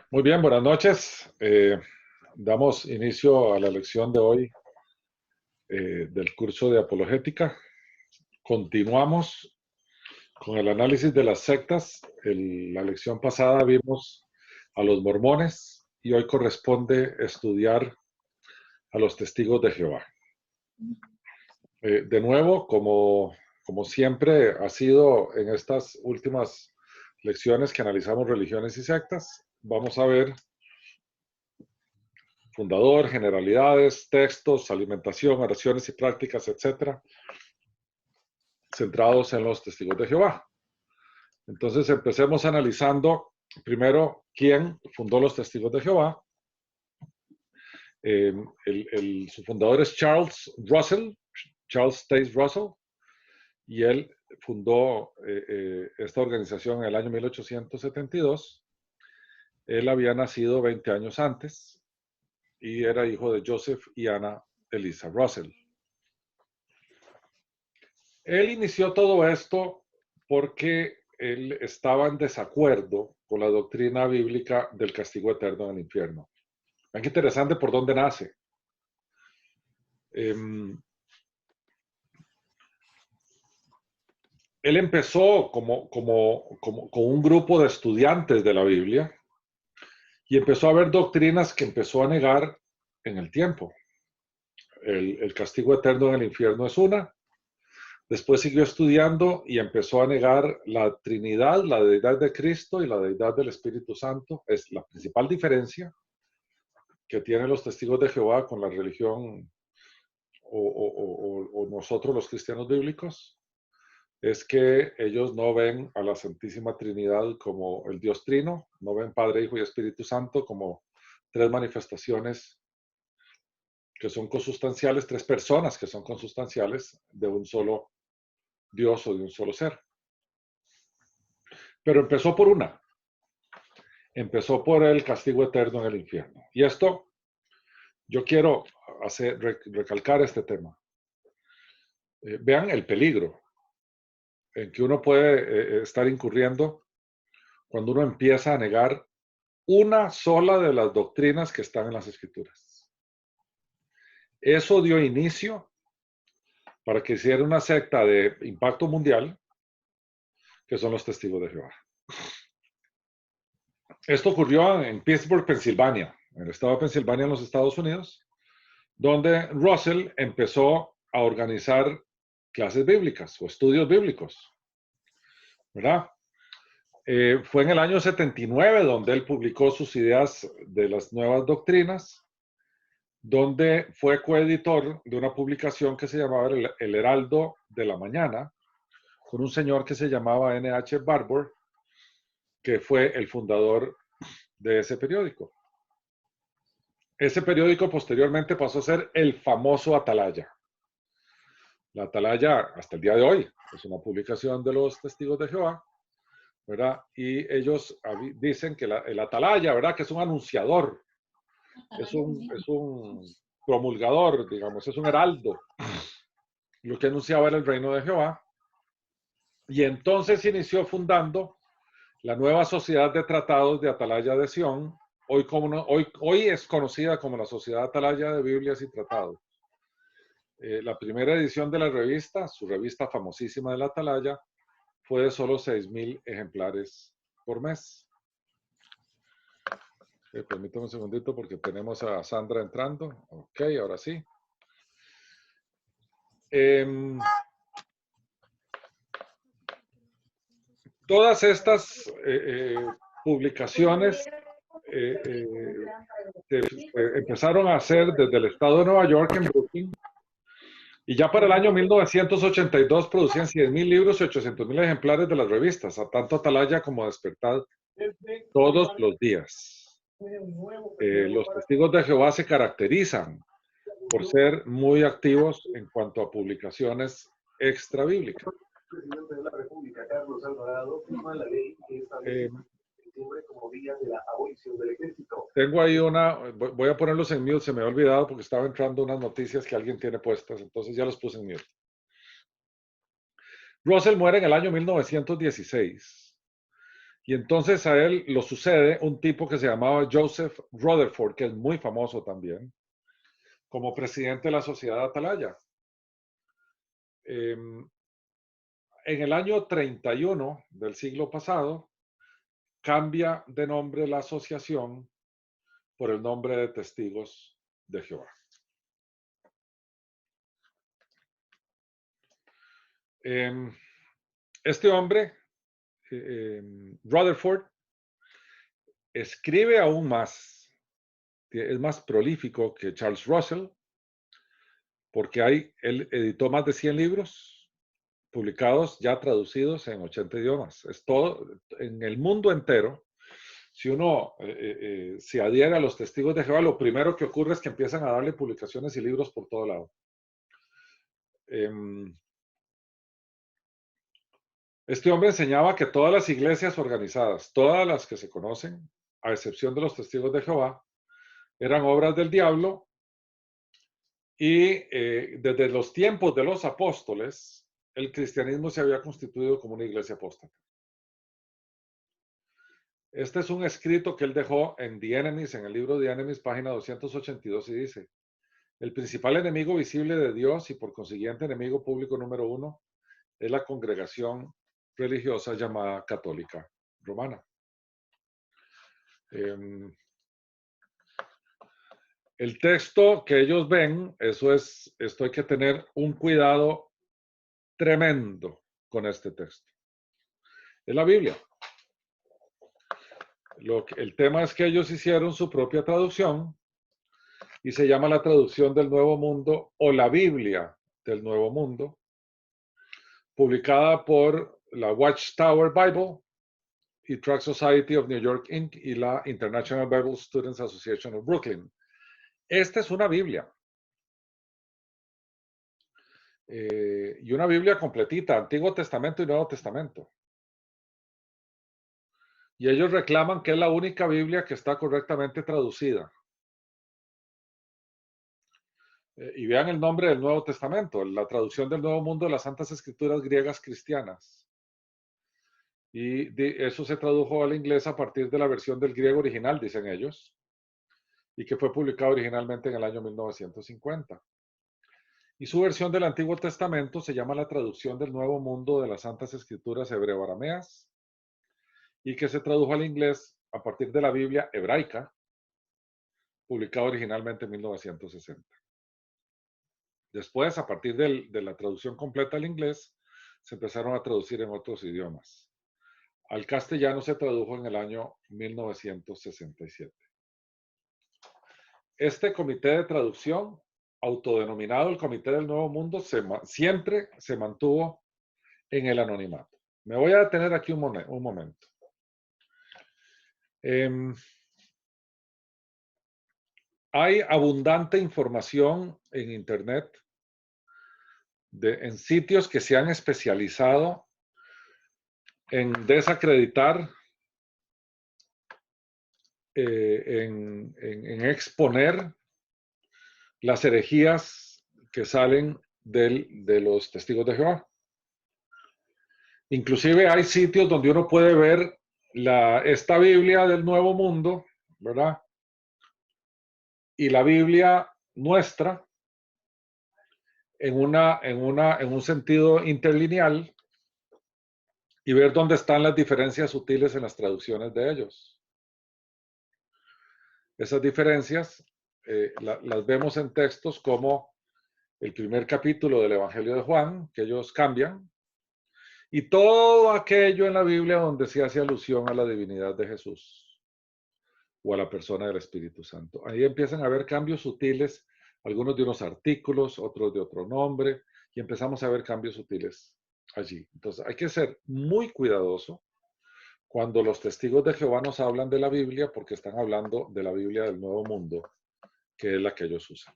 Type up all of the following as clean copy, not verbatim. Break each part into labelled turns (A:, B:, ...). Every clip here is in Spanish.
A: Muy bien, buenas noches. Damos inicio a la lección de hoy del curso de apologética. Continuamos con el análisis de las sectas. La lección pasada vimos a los mormones y hoy corresponde estudiar a los testigos de Jehová. De nuevo, como siempre ha sido en estas últimas lecciones que analizamos religiones y sectas, vamos a ver fundador, generalidades, textos, alimentación, oraciones y prácticas, etcétera, centrados en los testigos de Jehová. Entonces empecemos analizando primero quién fundó los testigos de Jehová. Su fundador es Charles Russell, Charles Taze Russell, y él fundó esta organización en el año 1872. Él había nacido 20 años antes y era hijo de Joseph y Anna Eliza Russell. Él inició todo esto porque él estaba en desacuerdo con la doctrina bíblica del castigo eterno en el infierno. Vean qué interesante por dónde nace. Él empezó con un grupo de estudiantes de la Biblia y empezó a ver doctrinas que empezó a negar en el tiempo. El castigo eterno en el infierno es una. Después siguió estudiando y empezó a negar la Trinidad, la deidad de Cristo y la deidad del Espíritu Santo. Es la principal diferencia que tienen los testigos de Jehová con la religión o nosotros los cristianos bíblicos, es que ellos no ven a la Santísima Trinidad como el Dios Trino, no ven Padre, Hijo y Espíritu Santo como tres manifestaciones que son consustanciales, tres personas que son consustanciales de un solo Dios o de un solo ser. Pero empezó por una. Empezó por el castigo eterno en el infierno. Y esto, yo quiero recalcar este tema. Vean el peligro en que uno puede estar incurriendo cuando uno empieza a negar una sola de las doctrinas que están en las Escrituras. Eso dio inicio para que hiciera una secta de impacto mundial, que son los testigos de Jehová. Esto ocurrió en Pittsburgh, Pensilvania, en el estado de Pensilvania, en los Estados Unidos, donde Russell empezó a organizar clases bíblicas o estudios bíblicos, ¿verdad? Fue en el año 79 donde él publicó sus ideas de las nuevas doctrinas, donde fue coeditor de una publicación que se llamaba El Heraldo de la Mañana, con un señor que se llamaba N.H. Barbour, que fue el fundador de ese periódico. Ese periódico posteriormente pasó a ser el famoso Atalaya. La Atalaya, hasta el día de hoy, es una publicación de los Testigos de Jehová, ¿verdad? Y ellos dicen que el Atalaya, ¿verdad? Que es un anunciador, es un promulgador, digamos, es un heraldo. Lo que anunciaba era el reino de Jehová. Y entonces inició fundando la nueva Sociedad de Tratados de Atalaya de Sion, hoy es conocida como la Sociedad Atalaya de Biblias y Tratados. La primera edición de la revista, su revista famosísima de la Atalaya, fue de solo 6,000 ejemplares por mes. Permítame un segundito porque tenemos a Sandra entrando. Ok, ahora sí. Todas estas publicaciones empezaron a hacer desde el estado de Nueva York en Brooklyn, y ya para el año 1982 producían 100,000 libros y 800,000 ejemplares de las revistas, a tanto Atalaya como Despertad, todos los días. Los Testigos de Jehová se caracterizan por ser muy activos en cuanto a publicaciones extra bíblicas. Presidente de la República, Carlos Alvarado, firma la ley que establece como vías de la abolición del ejército. Tengo ahí voy a ponerlos en mute, se me ha olvidado porque estaba entrando unas noticias que alguien tiene puestas, entonces ya los puse en mute. Russell muere en el año 1916 Y entonces a él lo sucede un tipo que se llamaba Joseph Rutherford, que es muy famoso también, como presidente de la Sociedad Atalaya. En el año 31 del siglo pasado, cambia de nombre la asociación por el nombre de Testigos de Jehová. Este hombre, Rutherford, escribe aún más, es más prolífico que Charles Russell, porque él editó más de 100 libros publicados, ya traducidos en 80 idiomas. Es todo, en el mundo entero. Si uno se adhiere a los testigos de Jehová, lo primero que ocurre es que empiezan a darle publicaciones y libros por todo lado. Este hombre enseñaba que todas las iglesias organizadas, todas las que se conocen, a excepción de los testigos de Jehová, eran obras del diablo y desde los tiempos de los apóstoles, el cristianismo se había constituido como una iglesia apóstata. Este es un escrito que él dejó en The Enemies, en el libro The Enemies, página 282, y dice: el principal enemigo visible de Dios y por consiguiente enemigo público número 1 es la congregación religiosa llamada católica romana. El texto que ellos ven, esto hay que tener un cuidado tremendo con este texto. Es la Biblia. El tema es que ellos hicieron su propia traducción y se llama la traducción del Nuevo Mundo o la Biblia del Nuevo Mundo, publicada por la Watchtower Bible y Tract Society of New York Inc. y la International Bible Students Association of Brooklyn. Esta es una Biblia. Y una Biblia completita, Antiguo Testamento y Nuevo Testamento. Y ellos reclaman que es la única Biblia que está correctamente traducida. Y vean el nombre del Nuevo Testamento, la traducción del Nuevo Mundo de las Santas Escrituras griegas cristianas. Y eso se tradujo al inglés a partir de la versión del griego original, dicen ellos, y que fue publicado originalmente en el año 1950. Y su versión del Antiguo Testamento se llama la traducción del Nuevo Mundo de las Santas Escrituras hebreo-arameas, y que se tradujo al inglés a partir de la Biblia hebraica, publicada originalmente en 1960. Después, a partir de la traducción completa al inglés, se empezaron a traducir en otros idiomas. Al castellano se tradujo en el año 1967. Este comité de traducción, autodenominado el Comité del Nuevo Mundo, siempre se mantuvo en el anonimato. Me voy a detener aquí un momento. Hay abundante información en Internet, en sitios que se han especializado en desacreditar, en exponer las herejías que salen de los testigos de Jehová. Inclusive hay sitios donde uno puede ver esta Biblia del Nuevo Mundo, ¿verdad? Y la Biblia nuestra en un sentido interlineal y ver dónde están las diferencias sutiles en las traducciones de ellos. Esas diferencias las vemos en textos como el primer capítulo del Evangelio de Juan, que ellos cambian, y todo aquello en la Biblia donde se hace alusión a la divinidad de Jesús o a la persona del Espíritu Santo. Ahí empiezan a haber cambios sutiles, algunos de unos artículos, otros de otro nombre, y empezamos a ver cambios sutiles allí. Entonces hay que ser muy cuidadoso cuando los testigos de Jehová nos hablan de la Biblia, porque están hablando de la Biblia del Nuevo Mundo, que es la que ellos usan.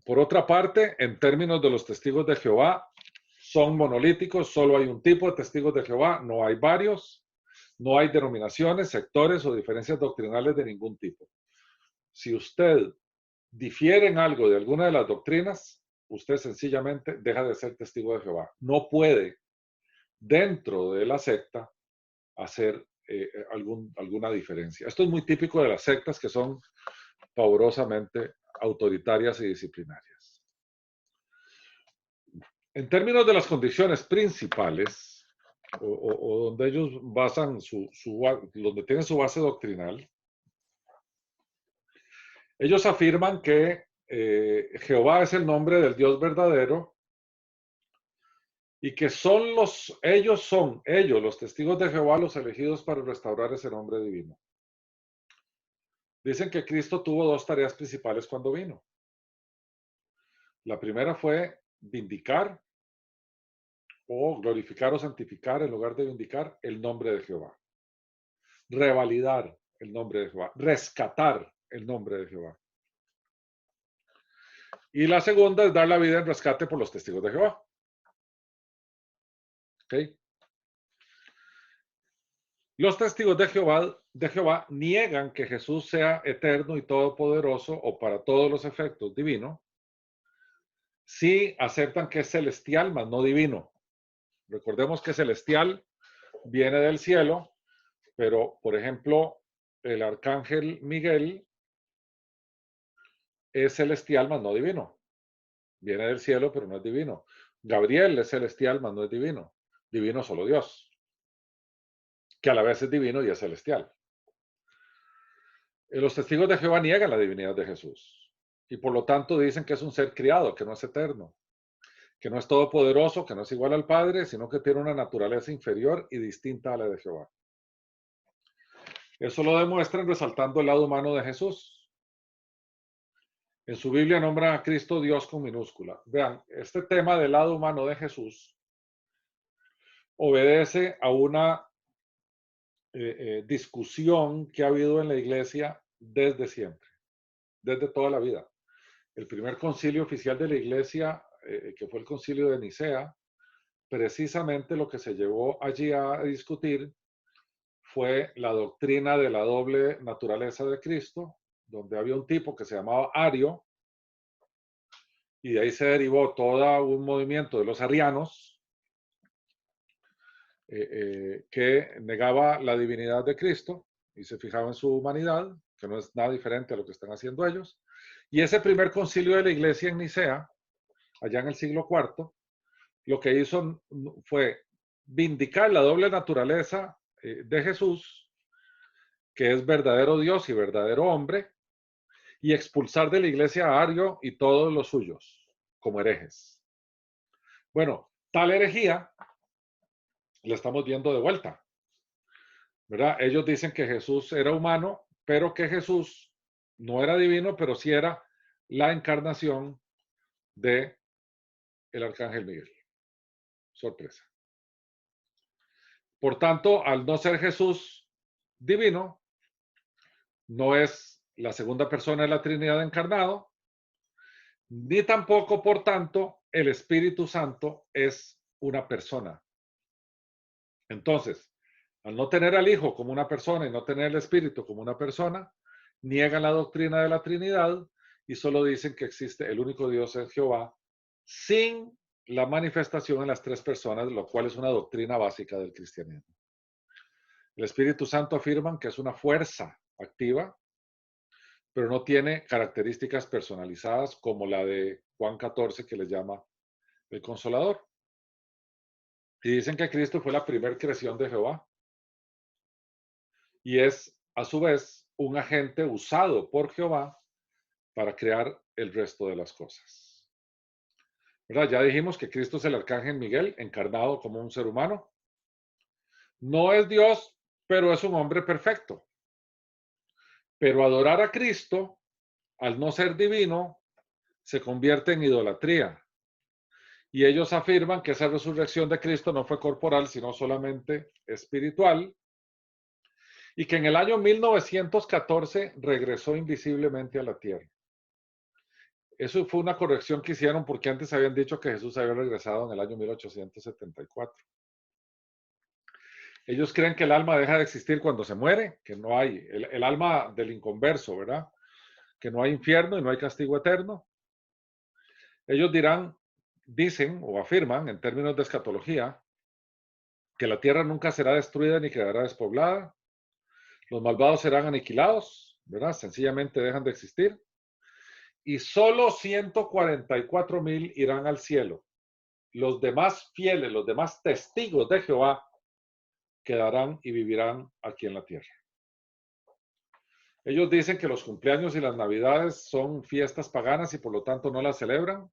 A: Por otra parte, en términos de los testigos de Jehová, son monolíticos, solo hay un tipo de testigos de Jehová, no hay varios, no hay denominaciones, sectores o diferencias doctrinales de ningún tipo. Si usted difiere en algo de alguna de las doctrinas, usted sencillamente deja de ser testigo de Jehová. No puede dentro de la secta hacer alguna diferencia. Esto es muy típico de las sectas que son pavorosamente autoritarias y disciplinarias. En términos de las condiciones principales, o donde ellos basan donde tienen su base doctrinal, ellos afirman que Jehová es el nombre del Dios verdadero y que ellos, los testigos de Jehová, los elegidos para restaurar ese nombre divino. Dicen que Cristo tuvo dos tareas principales cuando vino. La primera fue vindicar o glorificar o santificar en lugar de vindicar el nombre de Jehová. Revalidar el nombre de Jehová. Rescatar el nombre de Jehová. Y la segunda es dar la vida en rescate por los testigos de Jehová. ¿Ok? Los testigos de Jehová niegan que Jesús sea eterno y todopoderoso o para todos los efectos divino. Sí aceptan que es celestial, mas no divino. Recordemos que celestial viene del cielo, pero, por ejemplo, el arcángel Miguel es celestial, mas no divino. Viene del cielo, pero no es divino. Gabriel es celestial, mas no es divino. Divino solo Dios, que a la vez es divino y es celestial. Los testigos de Jehová niegan la divinidad de Jesús y por lo tanto dicen que es un ser criado, que no es eterno, que no es todopoderoso, que no es igual al Padre, sino que tiene una naturaleza inferior y distinta a la de Jehová. Eso lo demuestran resaltando el lado humano de Jesús. En su Biblia nombran a Cristo Dios con minúscula. Vean, este tema del lado humano de Jesús obedece a una discusión que ha habido en la iglesia desde siempre, desde toda la vida. El primer concilio oficial de la iglesia, que fue el concilio de Nicea, precisamente lo que se llevó allí a discutir fue la doctrina de la doble naturaleza de Cristo, donde había un tipo que se llamaba Ario, y de ahí se derivó todo un movimiento de los arianos que negaba la divinidad de Cristo y se fijaba en su humanidad, que no es nada diferente a lo que están haciendo ellos. Y ese primer concilio de la iglesia en Nicea, allá en el siglo IV, lo que hizo fue vindicar la doble naturaleza de Jesús, que es verdadero Dios y verdadero hombre, y expulsar de la iglesia a Ario y todos los suyos como herejes. Bueno, tal herejía la estamos viendo de vuelta, ¿verdad? Ellos dicen que Jesús era humano, pero que Jesús no era divino, pero sí era la encarnación de el arcángel Miguel. Sorpresa. Por tanto, al no ser Jesús divino, no es la segunda persona de la Trinidad encarnado, ni tampoco, por tanto, el Espíritu Santo es una persona. Entonces, al no tener al Hijo como una persona y no tener el Espíritu como una persona, niegan la doctrina de la Trinidad y solo dicen que existe el único Dios es Jehová, sin la manifestación en las tres personas, lo cual es una doctrina básica del cristianismo. El Espíritu Santo afirman que es una fuerza activa, pero no tiene características personalizadas como la de Juan 14 que les llama el Consolador. Y dicen que Cristo fue la primera creación de Jehová y es a su vez un agente usado por Jehová para crear el resto de las cosas. ¿Verdad? Ya dijimos que Cristo es el arcángel Miguel encarnado como un ser humano. No es Dios, pero es un hombre perfecto. Pero adorar a Cristo, al no ser divino, se convierte en idolatría. Y ellos afirman que esa resurrección de Cristo no fue corporal, sino solamente espiritual, y que en el año 1914 regresó invisiblemente a la tierra. Eso fue una corrección que hicieron porque antes habían dicho que Jesús había regresado en el año 1874. Ellos creen que el alma deja de existir cuando se muere, que no hay, el alma del inconverso, ¿verdad? Que no hay infierno y no hay castigo eterno. Ellos dicen o afirman en términos de escatología que la tierra nunca será destruida ni quedará despoblada, los malvados serán aniquilados, ¿verdad? Sencillamente dejan de existir, y solo 144,000 irán al cielo. Los demás fieles, los demás testigos de Jehová, quedarán y vivirán aquí en la tierra. Ellos dicen que los cumpleaños y las navidades son fiestas paganas y por lo tanto no las celebran.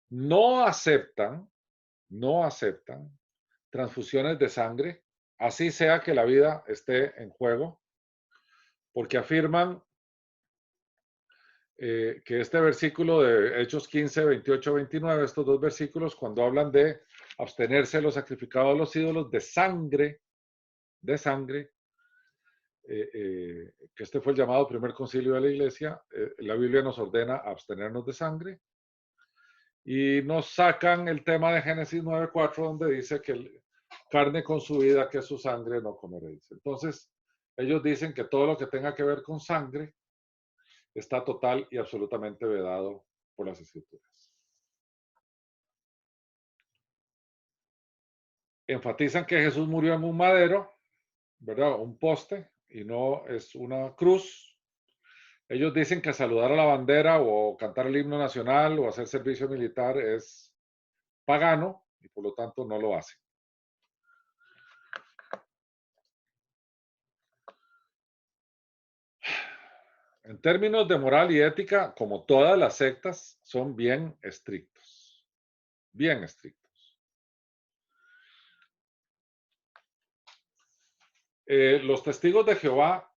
A: No aceptan transfusiones de sangre, así sea que la vida esté en juego, porque afirman que este versículo de Hechos 15, 28, 29, estos dos versículos, cuando hablan de abstenerse de lo sacrificado a los ídolos, de sangre, que este fue el llamado primer concilio de la iglesia, la Biblia nos ordena abstenernos de sangre, y nos sacan el tema de Génesis 9:4, donde dice que carne con su vida, que es su sangre, no comeréis. Entonces, ellos dicen que todo lo que tenga que ver con sangre está total y absolutamente vedado por las escrituras. Enfatizan que Jesús murió en un madero, ¿verdad? Un poste, y no es una cruz. Ellos dicen que saludar a la bandera o cantar el himno nacional o hacer servicio militar es pagano y por lo tanto no lo hacen. En términos de moral y ética, como todas las sectas, son bien estrictos. Bien estrictos. Los testigos de Jehová,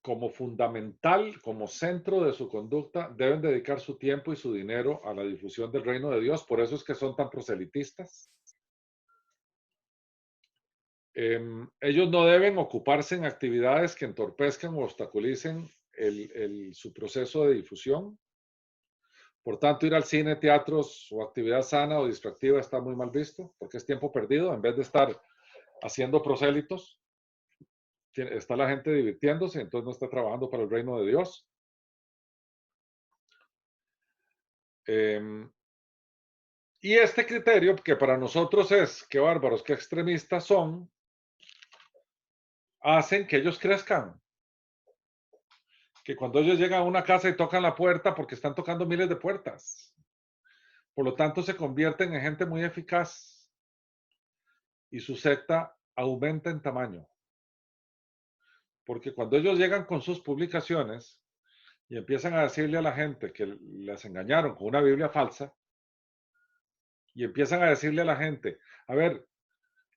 A: como fundamental, como centro de su conducta, deben dedicar su tiempo y su dinero a la difusión del reino de Dios. Por eso es que son tan proselitistas. Ellos no deben ocuparse en actividades que entorpezcan o obstaculicen su proceso de difusión. Por tanto, ir al cine, teatros o actividad sana o distractiva está muy mal visto, porque es tiempo perdido. En vez de estar haciendo prosélitos, está la gente divirtiéndose, entonces no está trabajando para el reino de Dios. Y este criterio, que para nosotros es qué bárbaros, qué extremistas son, hacen que ellos crezcan. Que cuando ellos llegan a una casa y tocan la puerta, porque están tocando miles de puertas. Por lo tanto, se convierten en gente muy eficaz y su secta aumenta en tamaño. Porque cuando ellos llegan con sus publicaciones y empiezan a decirle a la gente que les engañaron con una Biblia falsa, y empiezan a decirle a la gente, a ver,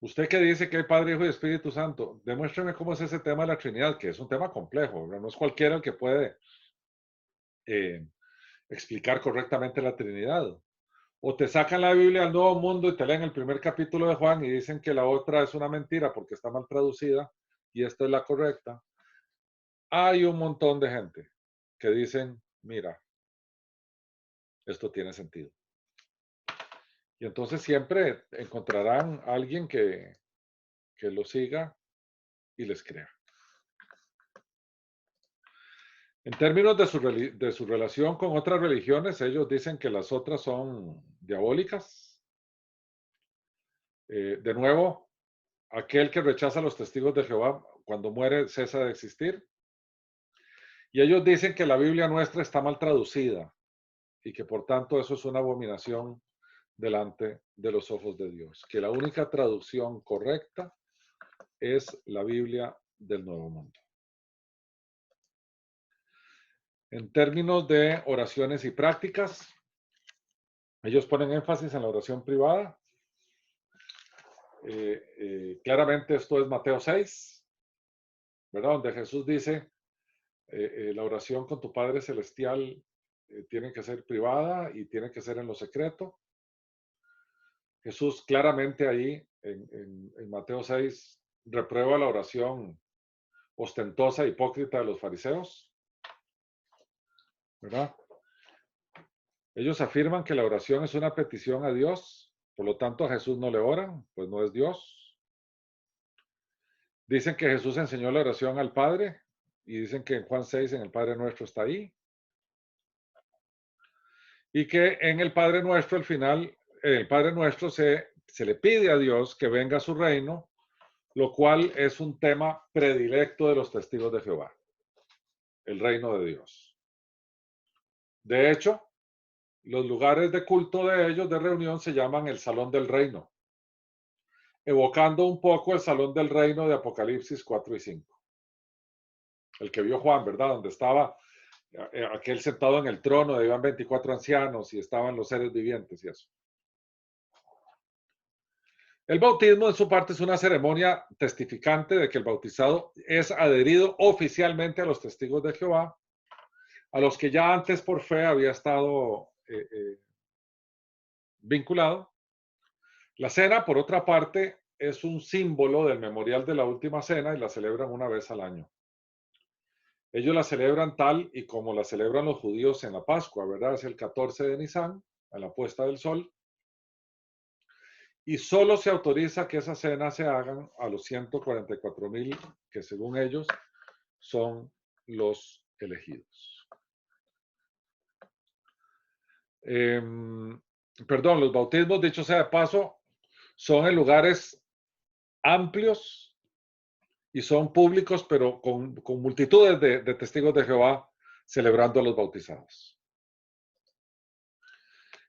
A: usted que dice que hay Padre, Hijo y Espíritu Santo, demuéstreme cómo es ese tema de la Trinidad, que es un tema complejo, ¿verdad? No es cualquiera el que puede explicar correctamente la Trinidad. O te sacan la Biblia al Nuevo Mundo y te leen el primer capítulo de Juan y dicen que la otra es una mentira porque está mal traducida y esta es la correcta. Hay un montón de gente que dicen, mira, esto tiene sentido. Y entonces siempre encontrarán a alguien que lo siga y les crea. En términos de su relación con otras religiones, ellos dicen que las otras son diabólicas. De nuevo, aquel que rechaza a los testigos de Jehová, cuando muere, cesa de existir. Y ellos dicen que la Biblia nuestra está mal traducida y que por tanto eso es una abominación delante de los ojos de Dios. Que la única traducción correcta es la Biblia del Nuevo Mundo. En términos de oraciones y prácticas, ellos ponen énfasis en la oración privada. Claramente esto es Mateo 6, ¿verdad? Donde Jesús dice, la oración con tu Padre Celestial tiene que ser privada y tiene que ser en lo secreto. Jesús claramente ahí en Mateo 6 reprueba la oración ostentosa, hipócrita de los fariseos, ¿verdad? Ellos afirman que la oración es una petición a Dios, por lo tanto a Jesús no le oran, pues no es Dios. Dicen que Jesús enseñó la oración al Padre y dicen que en Juan 6 en el Padre Nuestro está ahí. Y que en el Padre Nuestro al final, el Padre Nuestro se Se le pide a Dios que venga a su reino, lo cual es un tema predilecto de los testigos de Jehová, el reino de Dios. De hecho, los lugares de culto de ellos, de reunión, se llaman el Salón del Reino, evocando un poco el Salón del Reino de Apocalipsis 4 y 5. El que vio Juan, ¿verdad? Donde estaba aquel sentado en el trono, de iban 24 ancianos y estaban los seres vivientes y eso. El bautismo, en su parte, es una ceremonia testificante de que el bautizado es adherido oficialmente a los testigos de Jehová, a los que ya antes por fe había estado vinculado. La cena, por otra parte, es un símbolo del memorial de la última cena y la celebran una vez al año. Ellos la celebran tal y como la celebran los judíos en la Pascua, ¿verdad? Es el 14 de Nisan, a la puesta del sol. Y solo se autoriza que esas cenas se hagan a los 144,000 que según ellos son los elegidos. Perdón, los bautismos, dicho sea de paso, son en lugares amplios y son públicos, pero con multitudes de testigos de Jehová celebrando a los bautizados.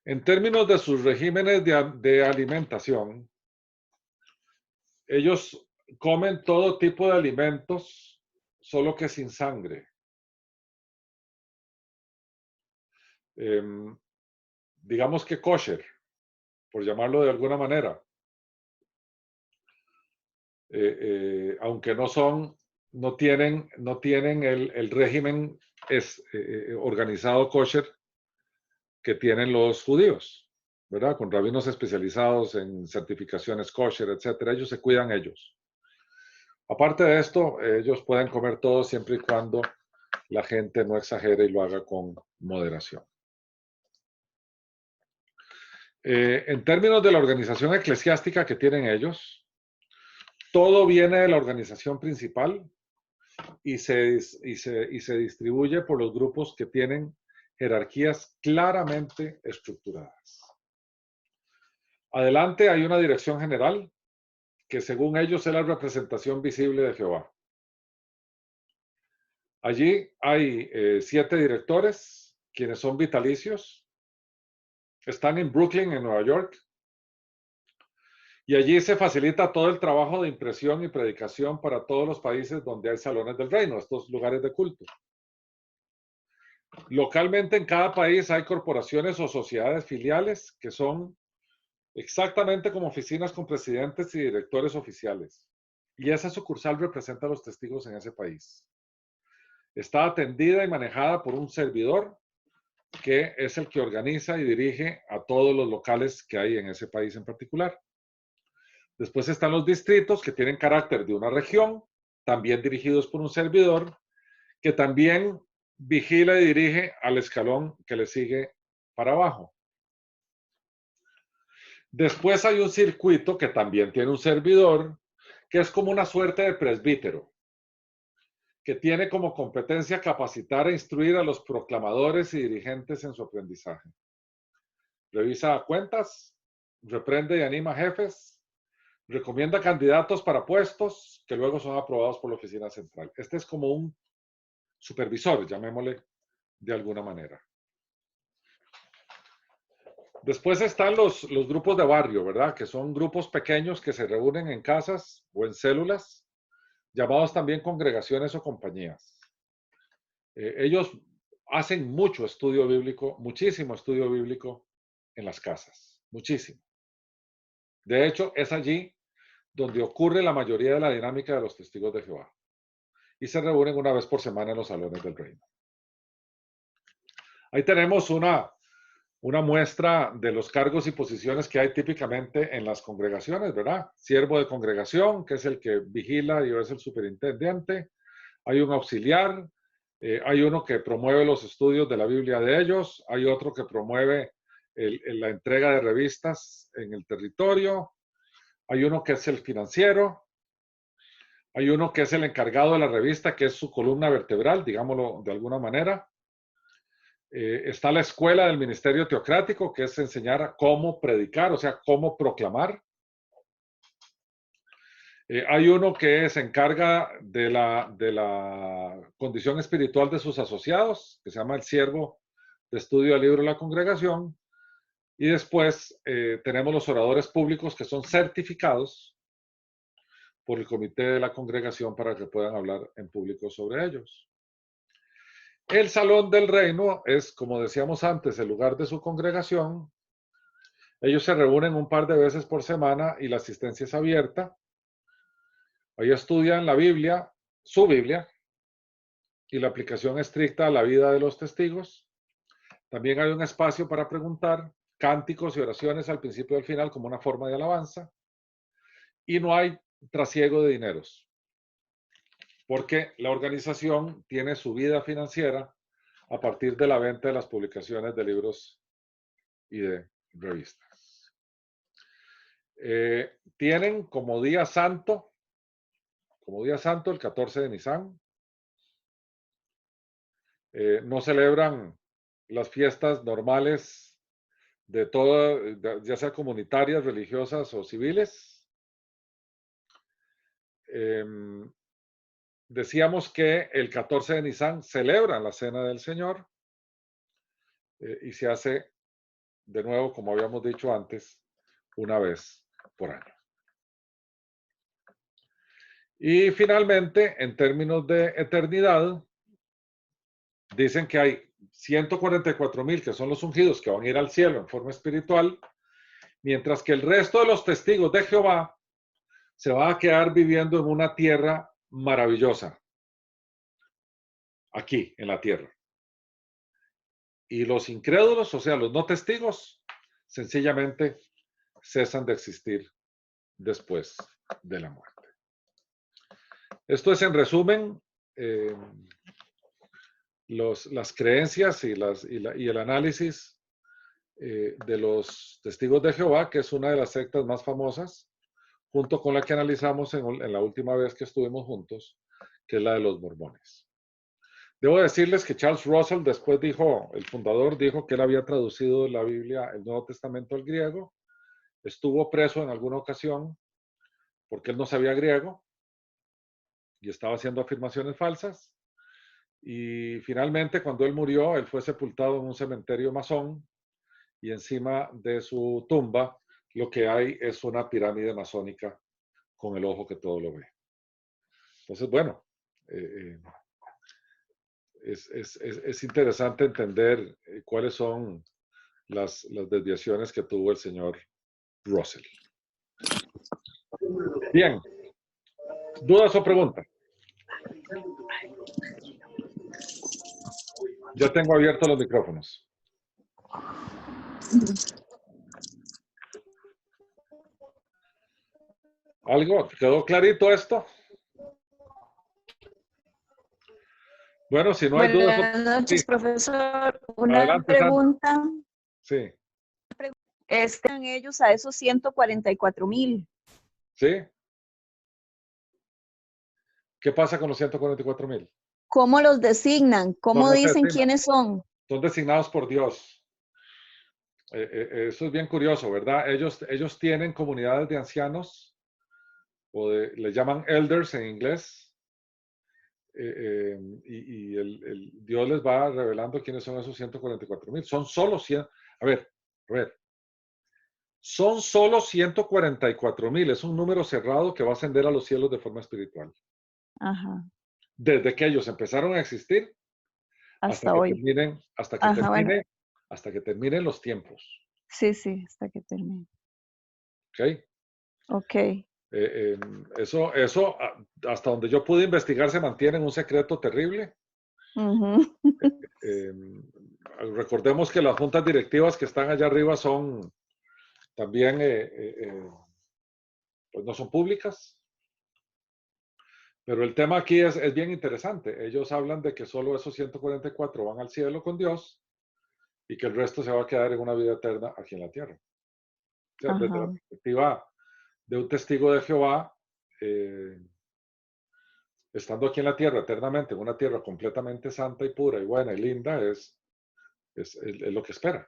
A: En términos de sus regímenes de alimentación, ellos comen todo tipo de alimentos, solo que sin sangre. Digamos que kosher, por llamarlo de alguna manera. Aunque no tienen el régimen organizado kosher que tienen los judíos, ¿verdad? Con rabinos especializados en certificaciones kosher, etcétera. Ellos se cuidan ellos. Aparte de esto, ellos pueden comer todo siempre y cuando la gente no exagere y lo haga con moderación. En términos de la organización eclesiástica que tienen ellos, todo viene de la organización principal y se distribuye por los grupos que tienen jerarquías claramente estructuradas. Adelante hay una dirección general que según ellos es la representación visible de Jehová. Allí hay 7 directores, quienes son vitalicios. Están en Brooklyn, en Nueva York. Y allí se facilita todo el trabajo de impresión y predicación para todos los países donde hay salones del reino, estos lugares de culto. Localmente en cada país hay corporaciones o sociedades filiales que son exactamente como oficinas con presidentes y directores oficiales. Y esa sucursal representa a los testigos en ese país. Está atendida y manejada por un servidor que es el que organiza y dirige a todos los locales que hay en ese país en particular. Después están los distritos que tienen carácter de una región, también dirigidos por un servidor, que también vigila y dirige al escalón que le sigue para abajo. Después hay un circuito que también tiene un servidor, que es como una suerte de presbítero, que tiene como competencia capacitar e instruir a los proclamadores y dirigentes en su aprendizaje. Revisa cuentas, reprende y anima jefes, recomienda candidatos para puestos que luego son aprobados por la oficina central. Este es como un supervisor, llamémosle de alguna manera. Después están los grupos de barrio, ¿verdad? Que son grupos pequeños que se reúnen en casas o en células, llamados también congregaciones o compañías. Ellos hacen mucho estudio bíblico, muchísimo estudio bíblico en las casas, muchísimo. De hecho, es allí donde ocurre la mayoría de la dinámica de los testigos de Jehová. Y se reúnen una vez por semana en los salones del reino. Ahí tenemos una muestra de los cargos y posiciones que hay típicamente en las congregaciones, ¿verdad? Siervo de congregación, que es el que vigila y es el superintendente. Hay un auxiliar, hay uno que promueve los estudios de la Biblia de ellos, hay otro que promueve la entrega de revistas en el territorio, hay uno que es el financiero, hay uno que es el encargado de la revista, que es su columna vertebral, digámoslo de alguna manera. Está la escuela del ministerio teocrático, que es enseñar a cómo predicar, o sea, cómo proclamar. Hay uno que se encarga de la condición espiritual de sus asociados, que se llama el Siervo de Estudio del Libro de la Congregación. Y después tenemos los oradores públicos que son certificados por el comité de la congregación para que puedan hablar en público sobre ellos. El Salón del Reino es, como decíamos antes, el lugar de su congregación. Ellos se reúnen un par de veces por semana y la asistencia es abierta. Ahí estudian la Biblia, su Biblia, y la aplicación estricta a la vida de los testigos. También hay un espacio para preguntar, cánticos y oraciones al principio y al final como una forma de alabanza. Y no hay trasiego de dineros, porque la organización tiene su vida financiera a partir de la venta de las publicaciones de libros y de revistas. Tienen como día santo el 14 de Nisan. No celebran las fiestas normales de todo, ya sea comunitarias, religiosas o civiles. Decíamos que el 14 de Nisan celebran la Cena del Señor y se hace de nuevo, como habíamos dicho antes, una vez por año. Y finalmente, en términos de eternidad, dicen que hay 144,000 que son los ungidos que van a ir al cielo en forma espiritual, mientras que el resto de los testigos de Jehová se va a quedar viviendo en una tierra maravillosa, aquí en la tierra. Y los incrédulos, o sea, los no testigos, sencillamente cesan de existir después de la muerte. Esto es, en resumen, las creencias y el análisis de los testigos de Jehová, que es una de las sectas más famosas, junto con la que analizamos en la última vez que estuvimos juntos, que es la de los mormones. Debo decirles que Charles Russell después dijo, el fundador dijo que él había traducido la Biblia, el Nuevo Testamento al griego, estuvo preso en alguna ocasión porque él no sabía griego y estaba haciendo afirmaciones falsas. Y finalmente, cuando él murió, él fue sepultado en un cementerio masón y encima de su tumba lo que hay es una pirámide masónica con el ojo que todo lo ve. Entonces, bueno, es interesante entender cuáles son las desviaciones que tuvo el señor Russell. Bien. ¿Dudas o preguntas? Ya tengo abiertos los micrófonos. ¿Algo? ¿Quedó clarito esto? Bueno, si no hay dudas.
B: Buenas noches,
A: Sí.
B: profesor. Una
A: Adelante,
B: pregunta.
A: Sí.
B: ¿Están ellos a esos 144,000?
A: ¿Sí? ¿Qué pasa con los 144,000?
B: ¿Cómo los designan? ¿Cómo
A: No se
B: dicen
A: designan.
B: quiénes son?
A: Son designados por Dios. Eso es bien curioso, ¿verdad? Ellos tienen comunidades de ancianos, les llaman elders en inglés, y Dios les va revelando quiénes son esos 144,000. Son solo 100. A ver. Son solo 144,000. Es un número cerrado que va a ascender a los cielos de forma espiritual.
B: Ajá.
A: Desde que ellos empezaron a existir
B: Hasta hoy.
A: hasta que terminen los tiempos.
B: Sí, hasta que termine.
A: ¿Ok?
B: Ok.
A: Eso, hasta donde yo pude investigar, se mantiene en un secreto terrible. Recordemos que las juntas directivas que están allá arriba son también, pues no son públicas. Pero el tema aquí es bien interesante. Ellos hablan de que solo esos 144 van al cielo con Dios y que el resto se va a quedar en una vida eterna aquí en la tierra. O sea, desde la perspectiva de un testigo de Jehová, estando aquí en la tierra eternamente, en una tierra completamente santa y pura y buena y linda, es lo que espera.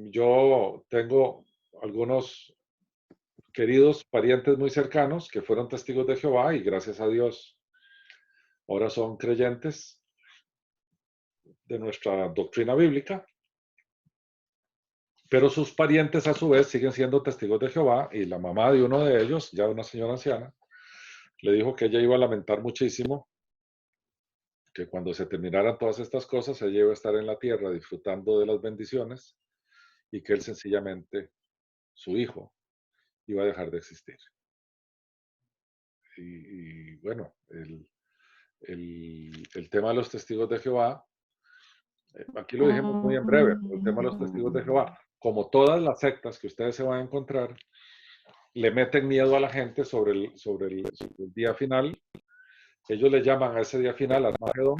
A: Yo tengo algunos queridos parientes muy cercanos que fueron testigos de Jehová y gracias a Dios ahora son creyentes de nuestra doctrina bíblica, pero sus parientes a su vez siguen siendo testigos de Jehová y la mamá de uno de ellos, ya una señora anciana, le dijo que ella iba a lamentar muchísimo que cuando se terminaran todas estas cosas, ella iba a estar en la tierra disfrutando de las bendiciones y que él sencillamente, su hijo, iba a dejar de existir. Y bueno, el tema de los testigos de Jehová, aquí lo dijimos muy en breve, el tema de los testigos de Jehová, como todas las sectas que ustedes se van a encontrar, le meten miedo a la gente sobre el día final. Ellos le llaman a ese día final Armagedón.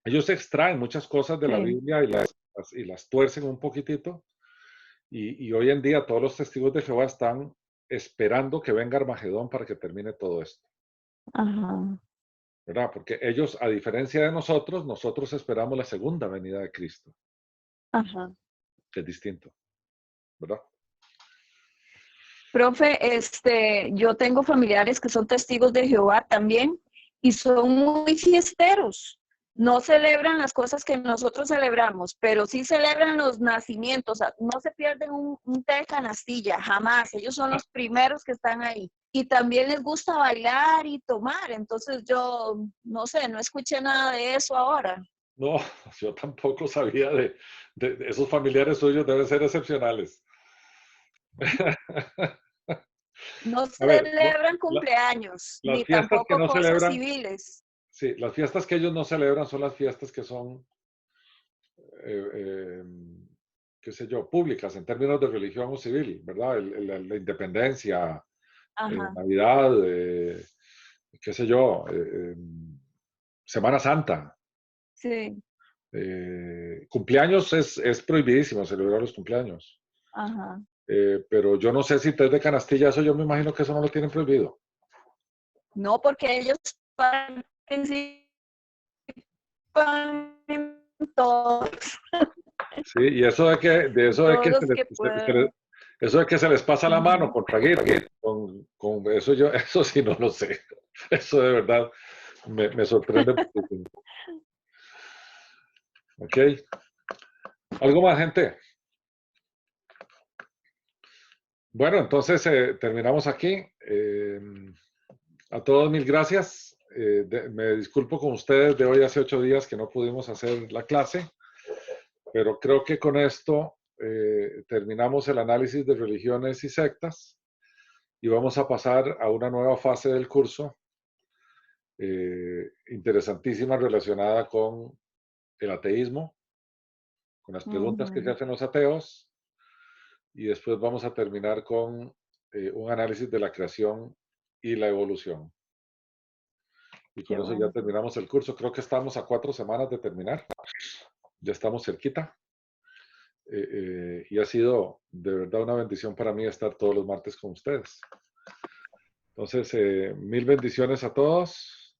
A: Ellos extraen muchas cosas de la
B: Sí.
A: Biblia y las tuercen un poquitito. Y hoy en día todos los testigos de Jehová están esperando que venga Armagedón para que termine todo esto,
B: Ajá.
A: ¿verdad? Porque ellos, a diferencia de nosotros, nosotros esperamos la segunda venida de Cristo,
B: Ajá.
A: que es distinto, ¿verdad?
B: Profe, yo tengo familiares que son testigos de Jehová también y son muy fiesteros. No celebran las cosas que nosotros celebramos, pero sí celebran los nacimientos. O sea, no se pierden un té de canastilla, jamás. Ellos son los primeros que están ahí. Y también les gusta bailar y tomar. Entonces yo, no sé, no escuché nada de eso ahora.
A: No, yo tampoco sabía de esos familiares suyos, deben ser excepcionales.
B: No
A: A ver,
B: celebran
A: la-
B: cumpleaños,
A: las
B: ni
A: fiestas que
B: tampoco
A: no
B: cosas
A: celebran,
B: civiles.
A: sí, las fiestas que ellos no celebran son las fiestas que son, eh, eh, qué sé yo, públicas en términos de religión o civil, ¿verdad? La independencia,
B: Ajá,
A: Navidad, qué sé yo, Semana Santa.
B: sí,
A: Cumpleaños es prohibidísimo celebrar los cumpleaños.
B: ajá.
A: Pero yo no sé si té de canastilla, eso yo me imagino que eso no lo tienen prohibido.
B: No, porque ellos participan en todos,
A: Sí, y eso de eso de
B: todos
A: que
B: los que puedan.
A: eso de que se les pasa la mano
B: Ujú.
A: por traguito, con eso yo, eso sí no lo sé. Eso de verdad me sorprende muchísimo. ¿Ok? ¿Algo más, gente? Bueno, entonces terminamos aquí. A todos mil gracias. Me disculpo con ustedes de hoy hace 8 días que no pudimos hacer la clase, pero creo que con esto terminamos el análisis de religiones y sectas y vamos a pasar a una nueva fase del curso interesantísima relacionada con el ateísmo, con las preguntas que se
B: Ujú.
A: hacen los ateos y después vamos a terminar con un análisis de la creación y la evolución. Y
B: Qué
A: con eso ya
B: bueno.
A: terminamos el curso. Creo que estamos a 4 semanas de terminar. Ya estamos cerquita. Y ha sido de verdad una bendición para mí estar todos los martes con ustedes. Entonces, mil bendiciones a todos.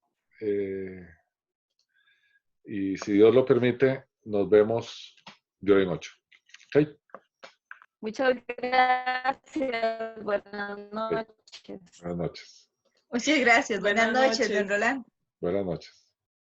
A: Y si Dios lo permite, nos vemos de hoy en 8. ¿Ok?
B: Muchas gracias. Buenas
A: Ok.
B: noches.
A: Buenas noches.
C: Muchas gracias. Buenas
D: Buenas
C: noches, don
D: noches.
C: Roland.
A: Buenas noches.